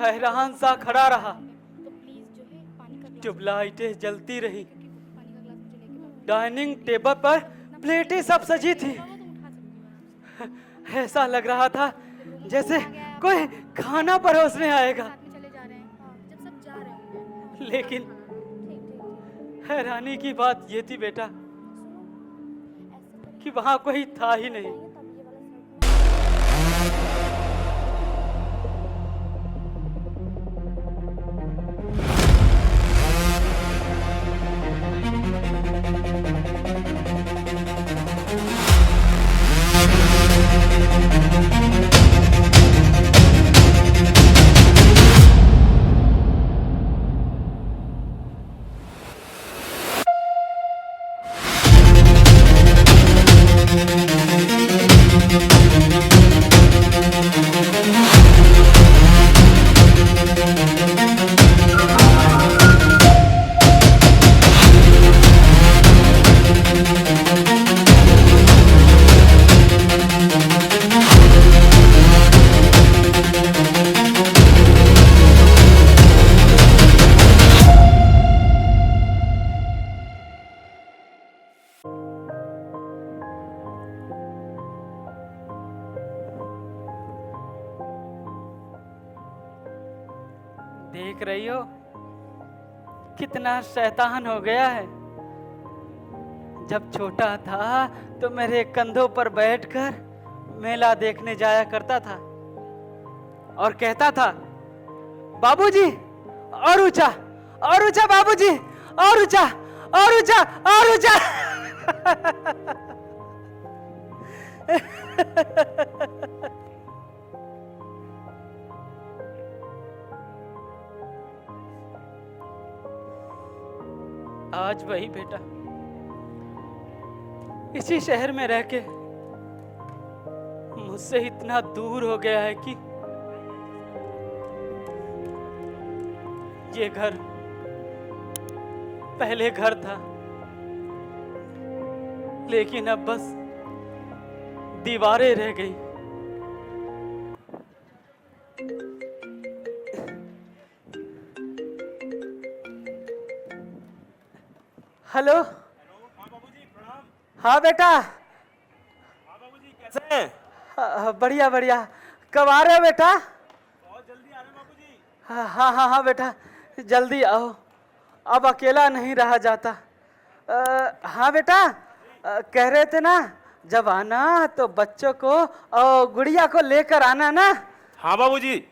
हैरान सा खड़ा रहा। तो प्लीज जो है पानी का ग्लास ट्यूबलाइटें जलती रही। पानी का ग्लास मुझे लेके दो। डाइनिंग टेबल पर प्लेटें सब सजी थी। उठा सकती हो आराम से। ऐसा लग रहा था रूम जैसे आ गया है आपका। कोई खाना परोसने आएगा। साथ में चले जा रहे हैं। हाँ, जब सब जा रहे होंगे। लेकिन ठीक ठीक। हैरानी की बात ये थी बेटा सुनो, ऐसा कि वहां कोई था ही नहीं। करेंगे तब ये वाला शर्ट में देख रही हो कितना शैतान हो गया है। जब छोटा था तो मेरे कंधों पर बैठकर मेला देखने जाया करता था और कहता था, बाबूजी और ऊंचा बाबूजी, और ऊंचा और ऊंचा और ऊंचा। आज वही बेटा इसी शहर में रह के मुझसे इतना दूर हो गया है कि ये घर पहले घर था, लेकिन अब बस दीवारें रह गई। हेलो। हाँ बाबूजी प्रणाम। हाँ बेटा। हाँ बाबूजी कैसे हैं? बढ़िया बढ़िया। कब आ रहे हो बेटा? बहुत जल्दी आ रहे हैं बाबूजी। हाँ हाँ हाँ हाँ बेटा, जल्दी आओ, अब अकेला नहीं रहा जाता। हाँ बेटा, कह रहे थे ना जब आना तो बच्चों को और गुड़िया को लेकर आना ना। हाँ बाबूजी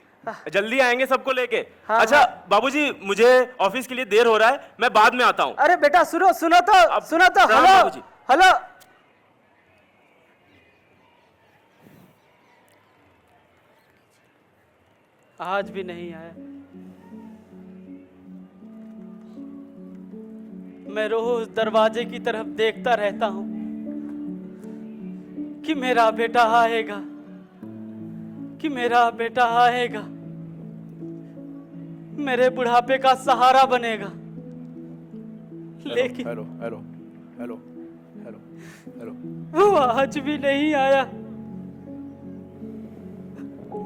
जल्दी आएंगे सबको लेके। हाँ, अच्छा हाँ। बाबूजी मुझे ऑफिस के लिए देर हो रहा है, मैं बाद में आता हूँ। अरे बेटा सुनो सुनो तो प्रणाम हेलो बाबूजी। हेलो। आज भी नहीं आया। मैं रोज दरवाजे की तरफ देखता रहता हूं कि मेरा बेटा आएगा, कि मेरा बेटा आएगा, मेरे बुढ़ापे का सहारा बनेगा। लेकिन hello hello hello hello hello. वो आज भी नहीं आया,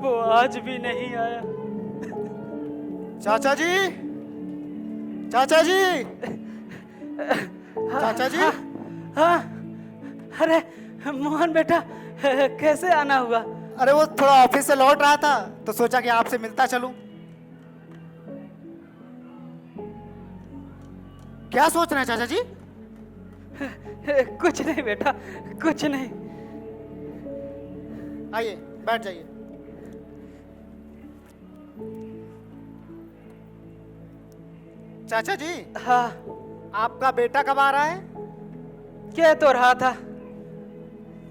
वो आज भी नहीं आया। चाचा जी, चाचा जी, चाचा जी। हाँ, अरे मोहन बेटा, कैसे आना हुआ? अरे वो थोड़ा ऑफिस से लौट रहा था तो सोचा कि आपसे मिलता चलूं। क्या सोच रहे हैं चाचा जी? कुछ नहीं बेटा, कुछ नहीं। आइए बैठ जाइए। चाचा जी, हाँ, आपका बेटा कब आ रहा है? कह तो रहा था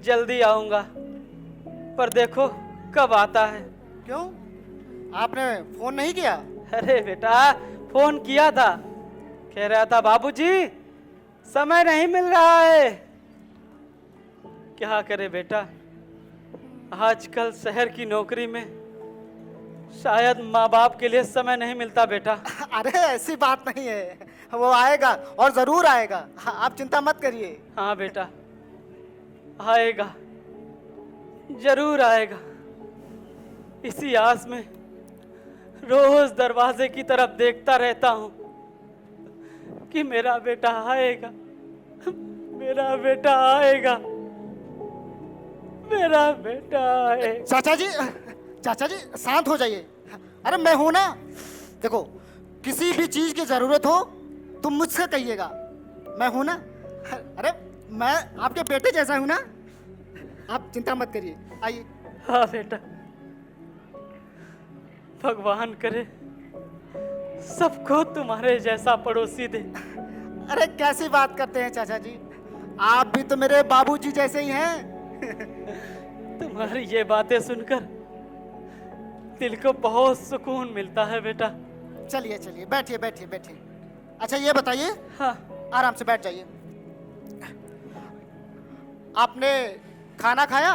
जल्दी आऊंगा, पर देखो कब आता है। क्यों, आपने फोन नहीं किया? अरे बेटा फोन किया था, कह रहा था बाबूजी समय नहीं मिल रहा है। क्या करे बेटा, आजकल शहर की नौकरी में शायद माँ बाप के लिए समय नहीं मिलता बेटा। अरे ऐसी बात नहीं है, वो आएगा और जरूर आएगा, आप चिंता मत करिए। हाँ बेटा आएगा, जरूर आएगा। इसी आस में रोज दरवाजे की तरफ देखता रहता हूं कि मेरा बेटा आएगा, मेरा बेटा आएगा, मेरा बेटा आएगा। चाचा जी शांत हो जाइए। अरे मैं हूं ना, देखो किसी भी चीज की जरूरत हो तुम मुझसे कहिएगा, मैं हूं ना। अरे मैं आपके बेटे जैसा हूं ना, आप चिंता मत करिए, आइए। हाँ बेटा, भगवान करे सबको तुम्हारे जैसा पड़ोसी दे। अरे कैसी बात करते हैं चाचा जी, आप भी तो मेरे बाबूजी जैसे ही हैं। तुम्हारी ये बातें सुनकर दिल को बहुत सुकून मिलता है बेटा। चलिए चलिए, बैठिए बैठिए बैठिए। अच्छा ये बताइए, हाँ आराम से बैठ जाइए। आपने खाना खाया?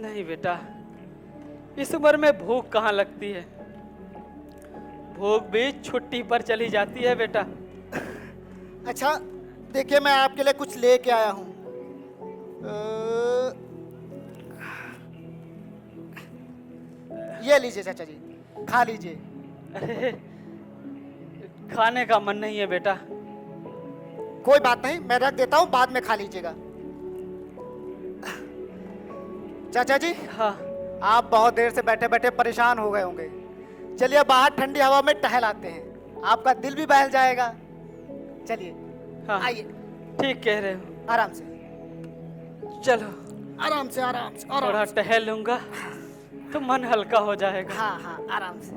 नहीं बेटा, इस उम्र में भूख कहाँ लगती है, भूख भी छुट्टी पर चली जाती है बेटा। अच्छा देखिए, मैं आपके लिए कुछ लेके आया हूँ। ये लीजिए चाचा जी, खा लीजिए। अरे खाने का मन नहीं है बेटा। कोई बात नहीं, मैं रख देता हूँ, बाद में खा लीजिएगा। चाचा जी, हाँ आप बहुत देर से बैठे बैठे परेशान हो गए होंगे, चलिए बाहर ठंडी हवा में टहल आते हैं, आपका दिल भी बहल जाएगा। चलिए हाँ आइए, ठीक कह रहे हो। आराम से चलो आराम से आराम से थोड़ा आराम से। टहल लूंगा तो मन हल्का हो जाएगा। हाँ हाँ आराम से,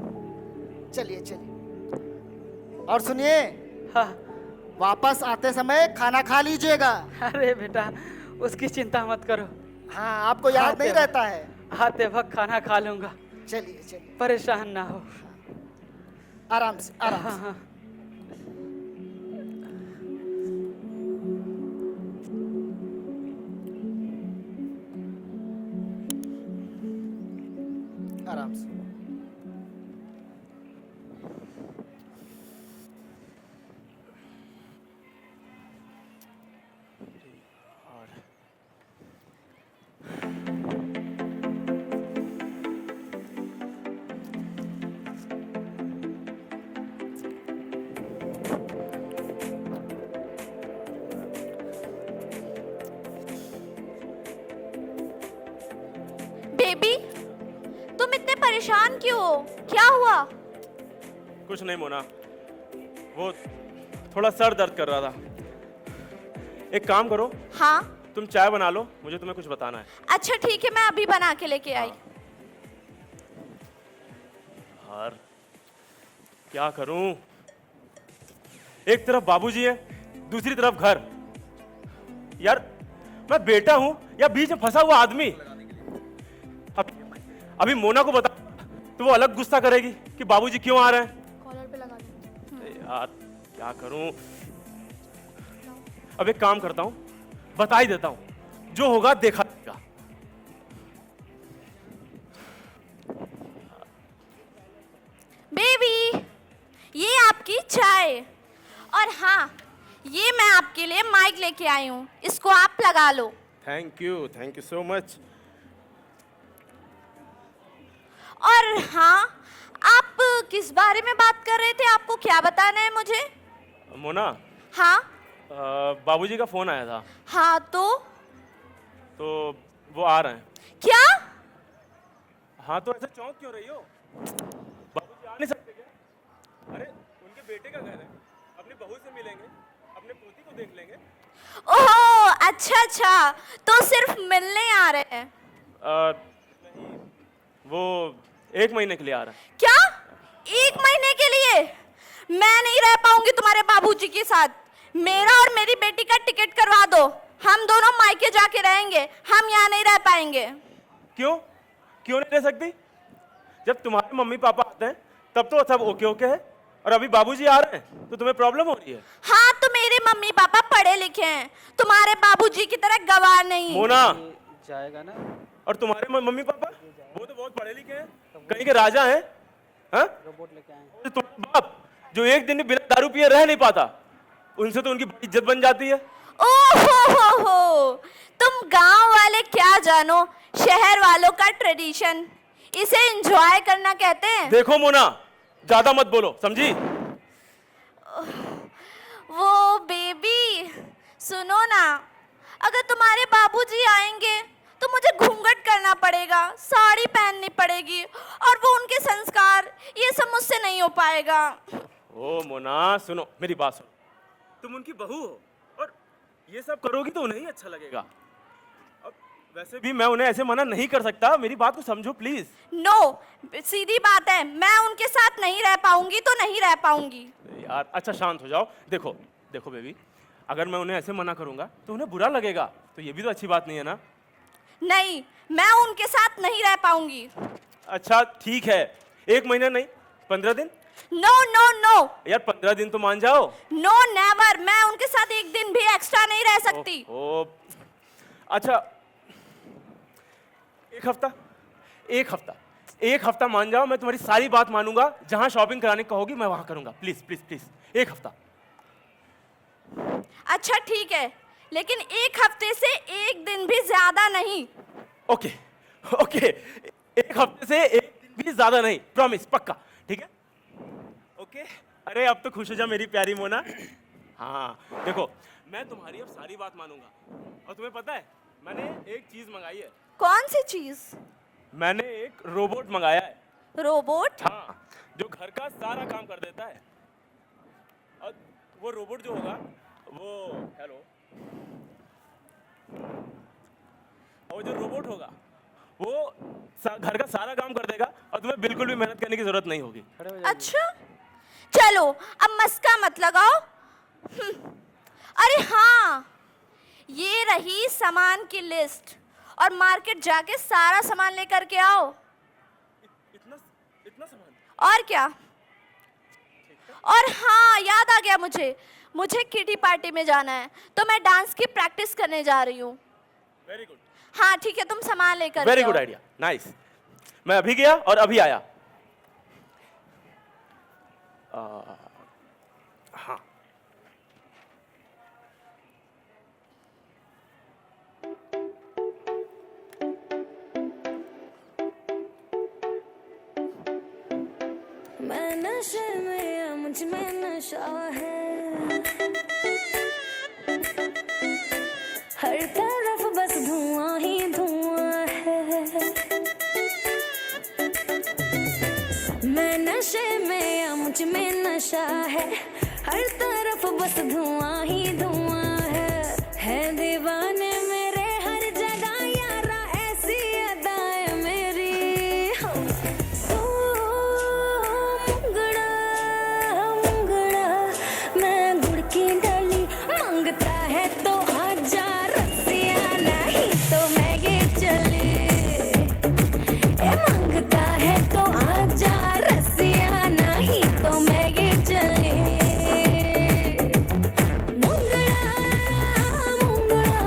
चलिए चलिए। और सुनिए, हाँ वापस आते समय खाना खा लीजिएगा। अरे बेटा उसकी चिंता मत करो, हाँ, आपको याद आते नहीं वक्त- रहता है। आते वक्त खाना खा लूंगा, चलिए चलिए, परेशान ना हो। आराम से आराम हाँ से। हाँ आराम से। बेबी, तुम इतने परेशान क्यों हो? क्या हुआ? कुछ नहीं मोना, वो थोड़ा सर दर्द कर रहा था। एक काम करो, हाँ तुम चाय बना लो, मुझे तुम्हें कुछ बताना है। अच्छा ठीक है, मैं अभी बना के लेके आई। यार क्या करूं, एक तरफ बाबूजी है, दूसरी तरफ घर। यार मैं बेटा हूं या बीच में फंसा हुआ आदमी। अभी मोना को बता तो वो अलग गुस्सा करेगी कि बाबूजी क्यों आ रहे हैं। कॉलर पे लगा दे। यार क्या करूं, अब एक काम करता हूं, बता ही देता हूं, जो होगा देखा जाएगा। बेबी, ये आपकी चाय, और हाँ ये मैं आपके लिए माइक लेके आई हूँ, इसको आप लगा लो। Thank you so much. और हाँ, आप किस बारे में बात कर रहे थे? आपको क्या बताना है मुझे? मोना, हाँ बाबूजी का फोन आया था, हाँ तो वो आ रहे हैं। क्या? हाँ तो ऐसे चौंक क्यों रही हो, बाबूजी आ नहीं सकते क्या? अरे उनके बेटे का घर है, अपनी बहू से मिलेंगे, अपने पोती को देख लेंगे। ओह अच्छा अच्छा, तो सिर्फ मिलने आ रहे हैं? नहीं, वो 1 महीने के लिए आ रहा है। क्या? 1 महीने के लिए? मैं नहीं रह पाऊंगी तुम्हारे बाबूजी के साथ। मेरा और मेरी बेटी का टिकट करवा दो, हम दोनों मायके जाके रहेंगे, हम यहाँ नहीं रह पाएंगे। क्यों क्यों नहीं रह सकती? जब तुम्हारे मम्मी पापा आते हैं तब तो सब ओके ओके है, और अभी बाबूजी आ रहे हैं तो तुम्हें प्रॉब्लम हो रही है। हाँ तो मेरे मम्मी पापा पढ़े लिखे हैं, तुम्हारे बाबूजी की तरह गवार नहीं। मोना, जाएगा ना। और तुम्हारे मम्मी पापा वो तो बहुत पढ़े लिखे हैं, कहीं के राजा हैं। हाँ? रोबोट लेके आए। तो तुम्हारा बाप जो एक दिन भी बिना दारू पिए रह नहीं पाता, उनसे तो उनकी बड़ी इज्जत बन जाती है। ओहो, तुम गांव वाले क्या जानो शहर वालों का ट्रेडिशन। इसे एंजॉय करना कहते हैं। देखो मोना, ज्यादा मत बोलो, समझी? वो बेबी, सुनो ना, अगर तुम्हारे बाबूजी आएंगे तो मुझे घूंघट करना पड़ेगा, साड़ी पहननी पड़ेगी, और वो उनके संस्कार, ये सब मुझसे नहीं हो पाएगा। ओ मोना सुनो, मेरी बात सुनो। तुम उनकी बहू हो और ये सब करोगी तो उन्हें ही अच्छा लगेगा। अब वैसे भी मैं उन्हें ऐसे मना नहीं कर सकता, मेरी बात को समझो प्लीज। नो, सीधी बात है, मैं उनके साथ नहीं रह पाऊंगी तो नहीं रह पाऊंगी। यार अच्छा शांत हो जाओ। देखो देखो बेबी, अगर मैं उन्हें ऐसे मना करूंगा तो उन्हें बुरा लगेगा, तो ये भी तो अच्छी बात नहीं है ना। नहीं, मैं उनके साथ नहीं रह पाऊंगी। अच्छा ठीक है, 1 महीना नहीं 15 दिन। नो नो नो यार 15 दिन तो मान जाओ। नो, नेवर, मैं उनके साथ एक दिन भी एक्स्ट्रा नहीं रह सकती। ओ, अच्छा 1 हफ्ता, 1 हफ्ता मान जाओ, मैं तुम्हारी सारी बात मानूंगा। जहां शॉपिंग कराने कहोगी मैं वहां करूंगा। प्लीज प्लीज प्लीज 1 हफ्ता। अच्छा ठीक है, लेकिन 1 हफ्ते से एक दिन भी ज्यादा नहीं। ओके ओके, 1 हफ्ते से एक दिन भी ज्यादा नहीं, प्रॉमिस, पक्का, ठीक है? ओके। अरे अब तो खुश हो जा मेरी प्यारी मोना। हाँ देखो, मैं तुम्हारी अब सारी बात मानूंगा। और तुम्हें पता है, मैंने एक चीज मंगाई है। कौन सी चीज? मैंने एक रोबोट मंगाया है। रोबोट? हाँ, जो घर का सारा काम कर देता है। और वो रोबोट जो होगा वो, हेलो, और वो जो रोबोट होगा वो घर का सारा काम कर देगा और तुम्हें बिल्कुल भी मेहनत करने की जरूरत नहीं होगी। अच्छा, चलो अब मस्का मत लगाओ। अरे हाँ, ये रही सामान की लिस्ट, और मार्केट जाके सारा सामान लेकर के आओ। इतना इतना सामान? और क्या? और हाँ, याद आ गया, मुझे किटी पार्टी में जाना है, तो मैं डांस की प्रैक्टिस करने जा रही हूँ। वेरी गुड, हाँ ठीक है, तुम सामान लेकर वेरी के गुड आओ। Idea, nice. मैं अभी गया और अभी आया। हाँ, मैं नशे में या मुझ में नशा है, हर तरफ बस धुआं ही धुआं है। मैं नशे में या मुझ में नशा है, हर तरफ बस धुआं ही धुआं है दीवाने मेरे हर जगह यारा, ऐसी अदाएं मेरी। मुंगड़ा मुंगड़ा मैं गुड़ की डाली, मांगता है तो आजा रसिया, नहीं तो मैं ये चली। ए मांगता है तो आजा रसिया, नहीं तो मैं ये चली। मुंगड़ा मुंगड़ा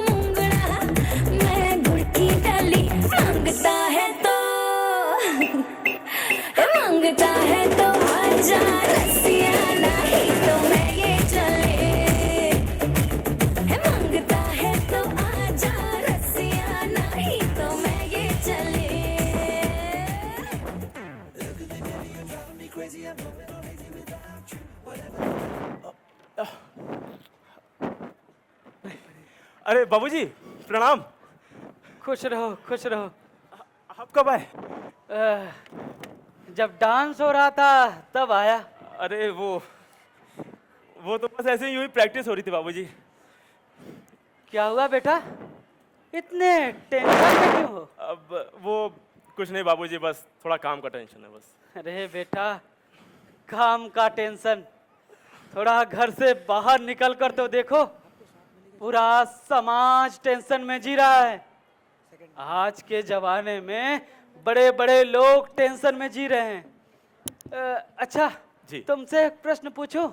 मुंगड़ा मैं गुड़ की डाली, मांगता है तो मांगता है तो आजा रसिया, नहीं तो मैं ये चले। मांगता है तो आजा रसिया, नहीं तो मैं ये चले। अरे बाबूजी प्रणाम। खुश रहो खुश रहो। आप कब आए? जब डांस हो रहा था तब आया। अरे वो तो बस ऐसे ही हुई, प्रैक्टिस हो रही थी बाबूजी। क्या हुआ बेटा, इतने टेंशन में क्यों हो? अब वो कुछ नहीं बाबूजी, बस थोड़ा काम का टेंशन है बस। अरे बेटा, काम का टेंशन, थोड़ा घर से बाहर निकल कर तो देखो, पूरा समाज टेंशन में जी रहा है। आज के जमाने में बड़े बड़े लोग टेंशन में जी रहे हैं। अच्छा जी। तुमसे एक प्रश्न पूछूं?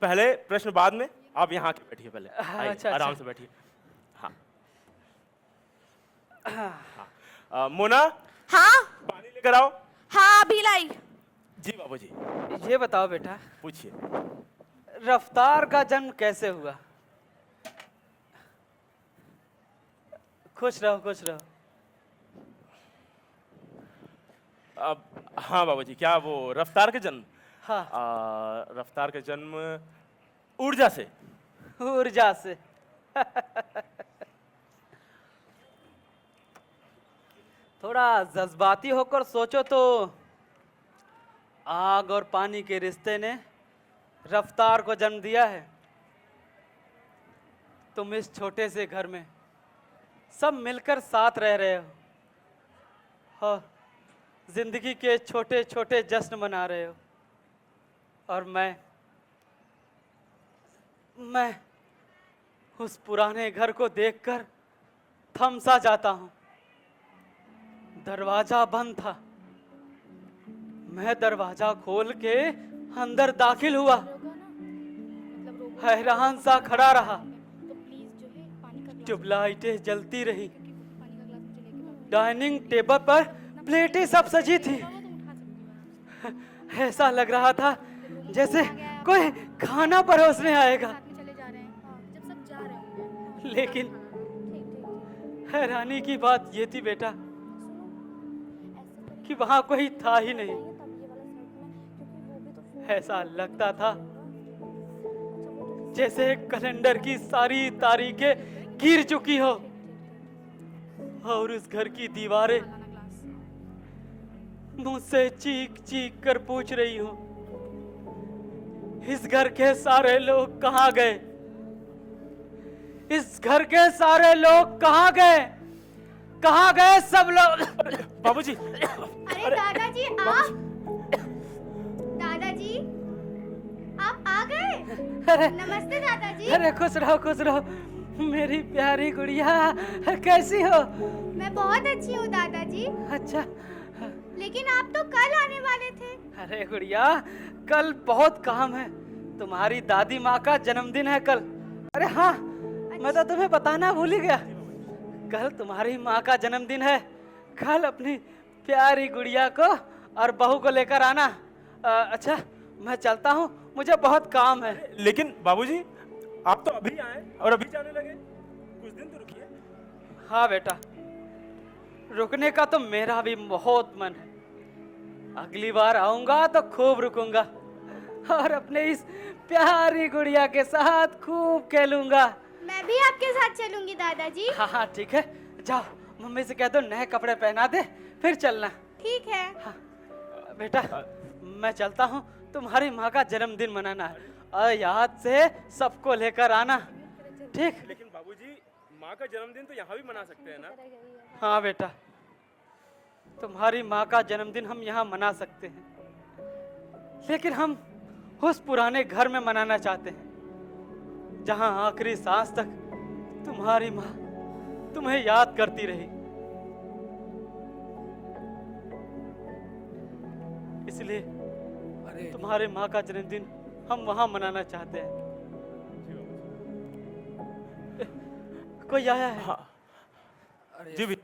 पहले प्रश्न बाद में, आप यहाँ आके बैठिए पहले। आइए, अच्छा, आराम अच्छा। से बैठिए। हाँ मोना, हाँ पानी लेकर आओ। हाँ, अभी लाई। जी बाबूजी, ये बताओ बेटा, पूछिए। रफ्तार का जन्म कैसे हुआ? खुश रहो खुश रहो। अब हाँ बाबूजी, क्या वो रफ्तार का जन्म? हाँ, रफ्तार का जन्म ऊर्जा से। ऊर्जा से। थोड़ा जज्बाती होकर सोचो तो आग और पानी के रिश्ते ने रफ्तार को जन्म दिया है। तुम इस छोटे से घर में सब मिलकर साथ रह रहे हो, और जिंदगी के छोटे छोटे जश्न मना रहे हो, और मैं उस पुराने घर को देखकर थम सा जाता हूं। दरवाजा बंद था, मैं दरवाजा खोल के अंदर दाखिल हुआ, हैरान सा खड़ा रहा। ट्यूबलाइटें जलती रही, डाइनिंग टेबल पर प्लेटें सब सजी थी। ऐसा लग रहा था जैसे कोई खाना परोसने आएगा। लेकिन हैरानी की बात ये थी बेटा कि वहां कोई था ही नहीं। ऐसा लगता था जैसे कैलेंडर की सारी तारीखें गिर चुकी हो और उस घर की दीवारें मुझसे चीख चीख कर पूछ रही हो, इस घर के सारे लोग कहाँ गए? इस घर के सारे लोग कहाँ गए? कहाँ गए सब लोग? बाबूजी, अरे दादाजी आप, दादाजी आप आ गए। अरे नमस्ते दादाजी। अरे खुश रहो मेरी प्यारी गुड़िया, कैसी हो? मैं बहुत अच्छी हूँ दादाजी, अच्छा, लेकिन आप तो कल आने वाले थे। अरे गुड़िया कल बहुत काम है, तुम्हारी दादी माँ का जन्मदिन है कल। अरे हाँ, मैं तो तुम्हें बताना भूल ही गया, कल तुम्हारी माँ का जन्मदिन है। कल अपनी प्यारी गुड़िया को और बहू को लेकर आना। अच्छा मैं चलता हूँ, मुझे बहुत काम है। लेकिन बाबूजी आप तो अभी आए और अभी जाने लगे, कुछ दिन तो रुकिए। हाँ बेटा, रुकने का तो मेरा भी बहुत मन है। अगली बार आऊंगा तो खूब रुकूंगा और अपने इस प्यारी गुड़िया के साथ खूब खेलूंगा। मैं भी आपके साथ चलूंगी दादाजी। हाँ हाँ ठीक है, जाओ मम्मी से कह दो नए कपड़े पहना दे, फिर चलना। ठीक है। हाँ बेटा मैं चलता हूँ, तुम्हारी माँ का जन्मदिन मनाना है और याद से सबको लेकर आना, ठीक? लेकिन बाबूजी माँ का जन्मदिन तो यहाँ भी मना सकते हैं ना? हाँ बेटा, तुम्हारी माँ का जन्मदिन हम यहाँ मना सकते हैं, लेकिन हम उस पुराने घर में मनाना चाहते हैं जहाँ आखिरी सांस तक तुम्हारी माँ तुम्हें याद करती रही। इसलिए तुम्हारे माँ का जन्मदिन हम वहाँ मनाना चाहते हैं। कोई आया है? हाँ अरे जी भी।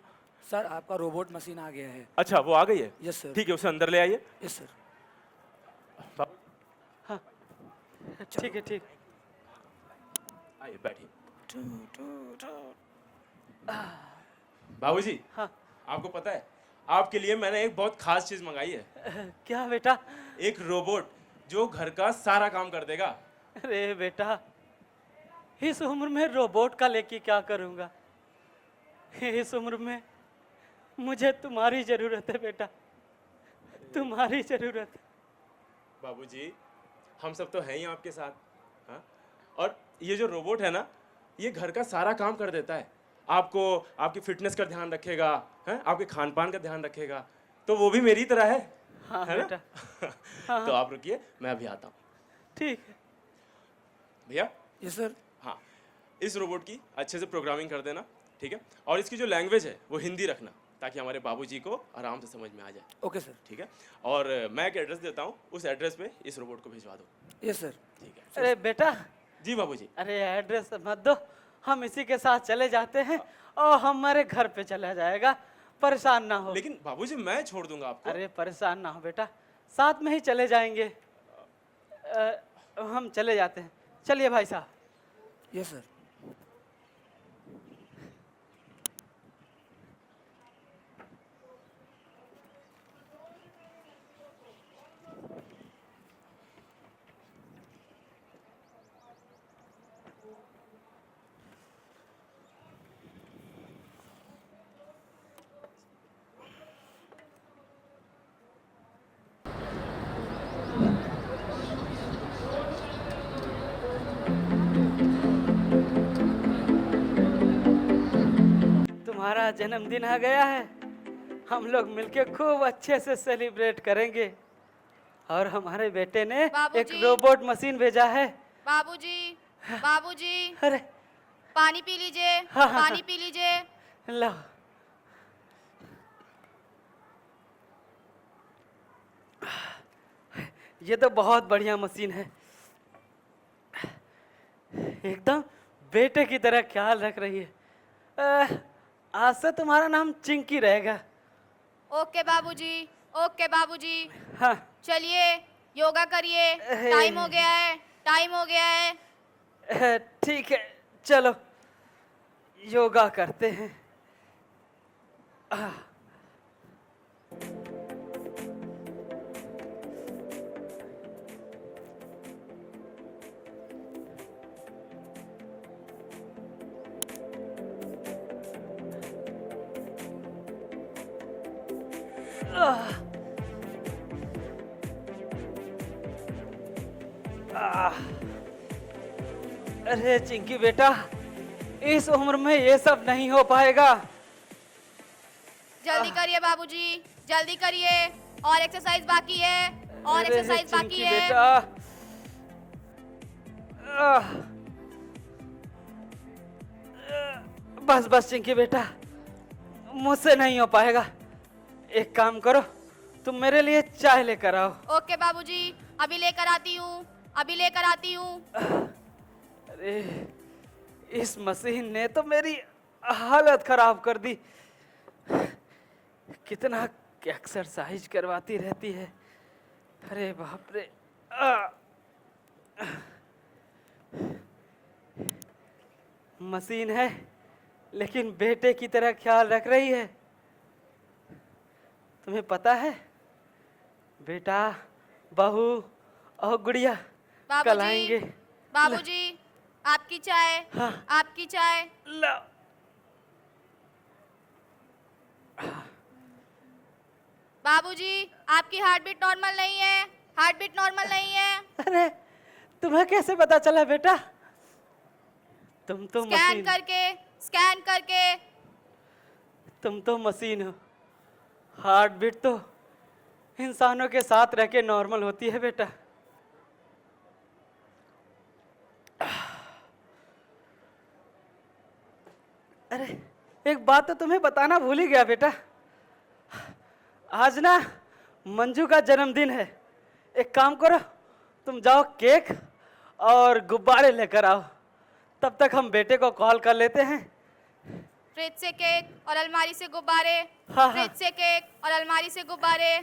सर आपका रोबोट मशीन आ गया है। अच्छा वो आ गई है? Yes sir. ठीक है, उसे अंदर ले आइए। Yes sir. हाँ ठीक है, ठीक। आइए बैठिए। बाबूजी हाँ आपको पता है आपके लिए मैंने एक बहुत खास चीज मंगाई है। क्या बेटा? एक रोबोट जो घर का सारा काम कर देगा। अरे बेटा, इस उम्र में रोबोट का लेके क्या करूँगा? इस उम्र में मुझे तुम्हारी जरूरत है बेटा, तुम्हारी जरूरत है। बाबूजी हम सब तो हैं ही आपके साथ, हाँ? और ये जो रोबोट है ना, ये घर का सारा काम कर देता है। आपको आपकी फिटनेस का ध्यान रखेगा, हैं? आपके खान पान का ध्यान रखेगा, तो वो भी मेरी तरह है। हाँ है ना? बेटा। तो आप रुकिए, मैं अभी आता हूँ। ठीक है। भैया यस सर। हाँ, इस रोबोट की अच्छे से प्रोग्रामिंग कर देना, ठीक है? और इसकी जो लैंग्वेज है वो हिंदी रखना, ताकि हमारे बाबूजी को आराम से समझ में आ जाए। Okay sir. ठीक है? और मैं एक एड्रेस देता हूँ, उस एड्रेस पे इस रोबोट को भिजवा दो। Yes sir. ठीक है? अरे बेटा, जी बाबूजी। अरे एड्रेस मत दो, हम इसी के साथ चले जाते हैं और हमारे घर पे चला जाएगा, परेशान ना हो। लेकिन बाबूजी मैं छोड़ दूंगा आपको। अरे परेशान ना हो बेटा, साथ में ही चले जाएंगे। हम चले जाते हैं, चलिए भाई साहब। Yes sir. तुम्हारा जन्मदिन आ गया है। हम लोग मिलके खूब अच्छे से सेलिब्रेट करेंगे। और हमारे बेटे ने एक बाबूजी। रोबोट मशीन भेजा है। बाबूजी, बाबूजी, अरे पानी पी लीजिए, हाँ, हाँ, पानी पी लीजिए। लो। ये तो बहुत बढ़िया मशीन है। एकदम बेटे की तरह ख्याल रख रही है। आज से तुम्हारा नाम चिंकी रहेगा। ओके बाबूजी, ओके बाबूजी। हाँ। चलिए योगा करिए, टाइम हो गया है, टाइम हो गया है। ठीक है, चलो योगा करते हैं। अरे चिंकी बेटा, इस उम्र में ये सब नहीं हो पाएगा। जल्दी करिए बाबूजी, जल्दी करिए। और एक्सरसाइज बाकी है, और अरे एक्सरसाइज बाकी चिंकी है। बेटा। आह। बस बस चिंकी बेटा, मुझसे नहीं हो पाएगा। एक काम करो, तुम मेरे लिए चाय लेकर आओ। ओके बाबूजी, अभी लेकर आती हूँ, अभी लेकर आती हूँ। अरे इस मशीन ने तो मेरी हालत खराब कर दी। कितना एक्सरसाइज करवाती रहती है। अरे बाप रे। मशीन है लेकिन बेटे की तरह ख्याल रख रही है। तुम्हें पता है बेटा, बहू और गुड़िया कल आएंगे। बाबूजी, आपकी चाय, हाँ। आपकी चाय। लो। बाबूजी, आपकी हार्ट बीट नॉर्मल नहीं है, हार्ट बीट नॉर्मल नहीं है। अरे तुम्हें कैसे पता चला बेटा? तुम तो स्कैन मशीन, करके, स्कैन करके। तुम तो मशीन हो। हार्ट बीट तो इंसानों के साथ रह के नॉर्मल होती है बेटा। अरे एक बात तो तुम्हें बताना भूल ही गया बेटा। आज ना मंजू का जन्मदिन है। एक काम करो, तुम जाओ केक और गुब्बारे लेकर आओ। तब तक हम बेटे को कॉल कर लेते हैं। फ्रिज से केक और अलमारी से गुब्बारे। हाँ। फ्रिज से केक और अलमारी से गुब्बारे।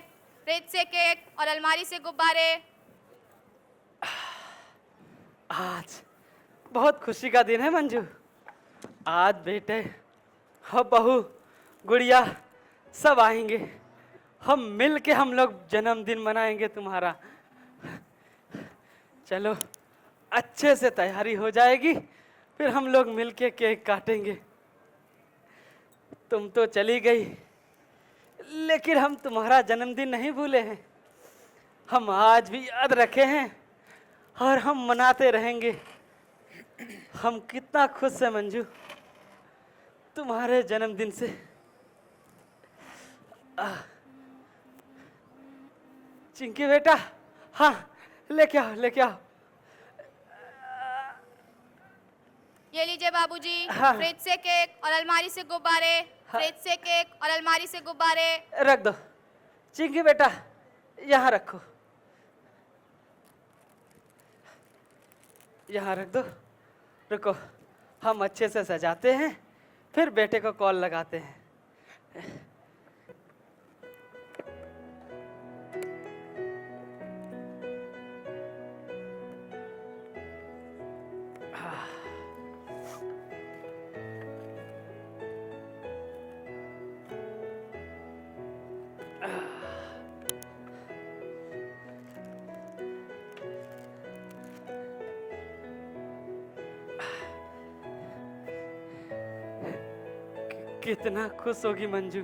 फ्रिज से केक और अलमारी से गुब्बारे। आज बहुत खुशी का दिन है मंजू। आज बेटे और बहू गुड़िया सब आएंगे। हम मिल के हम लोग जन्मदिन मनाएंगे तुम्हारा। चलो अच्छे से तैयारी हो जाएगी, फिर हम लोग मिल के केक काटेंगे। तुम तो चली गई, लेकिन हम तुम्हारा जन्मदिन नहीं भूले हैं। हम आज भी याद रखे हैं और हम मनाते रहेंगे। हम कितना खुश हैं मंजू तुम्हारे जन्मदिन से। चिंकी बेटा, हाँ लेके आओ, लेके आओ। ये लीजिए बाबूजी, हाँ। फ्रिज से केक और अलमारी से गुब्बारे। फ्रिज से केक और अलमारी से गुब्बारे। रख दो चिंकी बेटा, यहाँ रखो, यहाँ रख दो। रुको, हम अच्छे से सजाते हैं, फिर बेटे को कॉल लगाते हैं। कितना खुश होगी मंजू।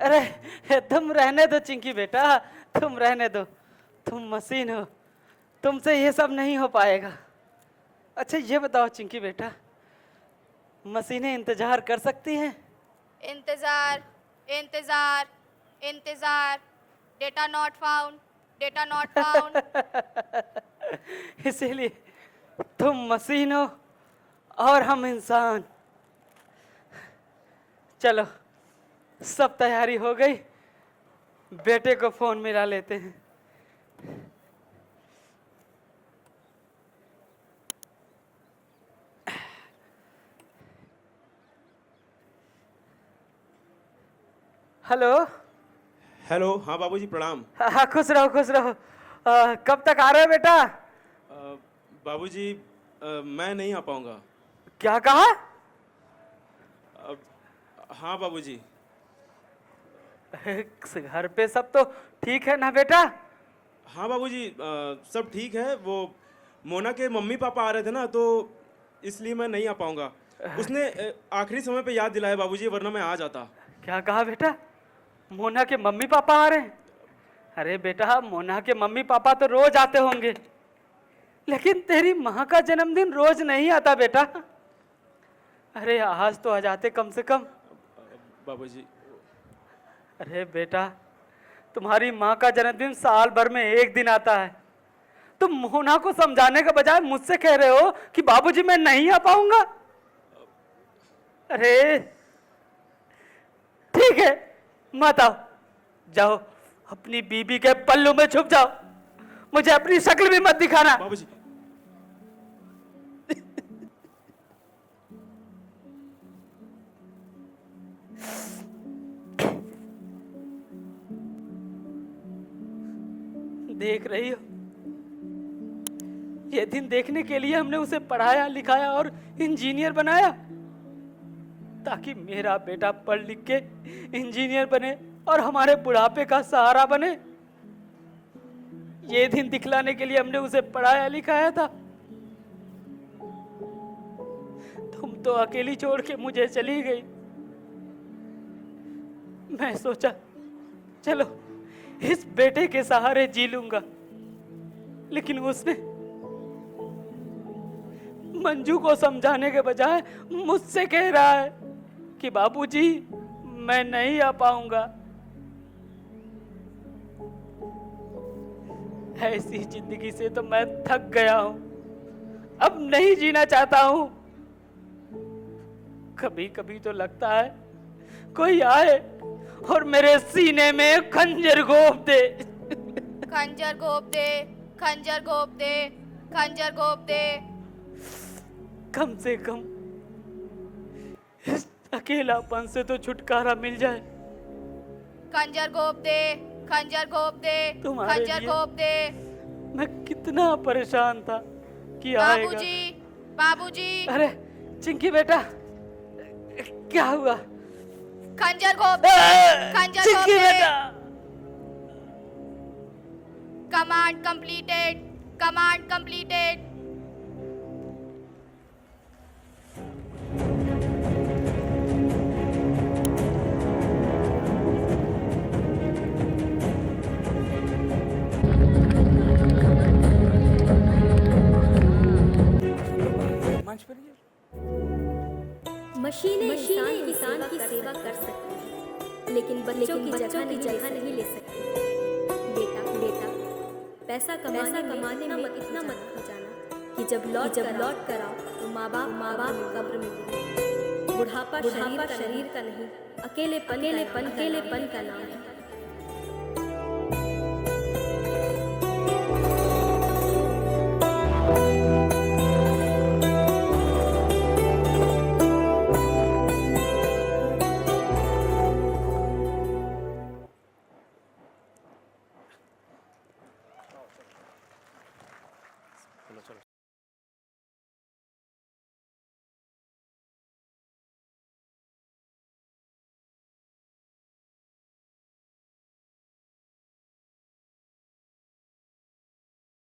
अरे तुम रहने दो चिंकी बेटा, तुम रहने दो, तुम मशीन हो, तुमसे ये सब नहीं हो पाएगा। अच्छा ये बताओ चिंकी बेटा, मशीनें इंतजार कर सकती हैं? इंतजार, इंतजार, इंतजार, data not found, data not found. इसीलिए तुम मशीन हो और हम इंसान। चलो सब तैयारी हो गई, बेटे को फोन मिला लेते हैं। हेलो। हेलो, हाँ बाबूजी प्रणाम। हाँ खुश रहो खुश रहो। कब तक आ रहे हो बेटा? बाबूजी मैं नहीं आ पाऊंगा। क्या कहा? हाँ बाबूजी। घर पे सब तो ठीक है ना बेटा? हाँ बाबूजी सब ठीक है। वो मोना के मम्मी पापा आ रहे थे ना, तो इसलिए मैं नहीं आ पाऊंगा। उसने आखिरी समय पे याद दिलाया बाबूजी, वरना मैं आ जाता। क्या कहा बेटा? मोना के मम्मी पापा आ रहे हैं? अरे बेटा मोना के मम्मी पापा तो रोज आते होंगे, लेकिन तेरी माँ का जन्मदिन रोज नहीं आता बेटा। अरे आज तो आ जाते कम से कम। बाबूजी अरे बेटा तुम्हारी माँ का जन्मदिन साल भर में एक दिन आता है, तुम मोना को समझाने के बजाय मुझसे कह रहे हो कि बाबूजी मैं नहीं आ पाऊंगा। अरे ठीक है मत आओ, जाओ अपनी बीबी के पल्लू में छुप जाओ, मुझे अपनी शक्ल भी मत दिखाना। बाबूजी देख रही हो, ये दिन देखने के लिए हमने उसे पढ़ाया लिखाया और इंजीनियर बनाया, ताकि मेरा बेटा पढ़ लिख के इंजीनियर बने और हमारे बुढ़ापे का सहारा बने। ये दिन दिखलाने के लिए हमने उसे पढ़ाया लिखाया था। तुम तो अकेली छोड़ के मुझे चली गई। मैं सोचा चलो इस बेटे के सहारे जी लूंगा, लेकिन उसने मंजू को समझाने के बजाय मुझसे कह रहा है कि बाबूजी मैं नहीं आ पाऊंगा। ऐसी जिंदगी से तो मैं थक गया हूं, अब नहीं जीना चाहता हूं। कभी कभी तो लगता है कोई आए और मेरे सीने में खंजर घोंप दे। खंजर घोंप दे, खंजर घोंप दे, खंजर घोंप दे। कम से कम इस अकेलापन से तो छुटकारा मिल जाए। खंजर घोंप दे, खंजर घोंप दे, तुम्हारे खंजर लिए घोंप दे। मैं कितना परेशान था कि आएगा। बाबूजी, बाबूजी, अरे चिंकी बेटा क्या हुआ? खंजर घोंप दे, खंजर घोंप चिंकी दे। बेटा कमांड कंप्लीटेड, कमांड कंप्लीटेड। मंच पर ये मशीनें इंसान की सेवा कर सकती हैं, लेकिन बच्चों की जगह नहीं ले सकती। बेटा पैसा कमाने में इतना मत खो जाना कि जब लौट कर आओ तो माँ बाप कब्र में मिले। बुढ़ापा शरीर का नहीं, अकेलेपन का नाम है।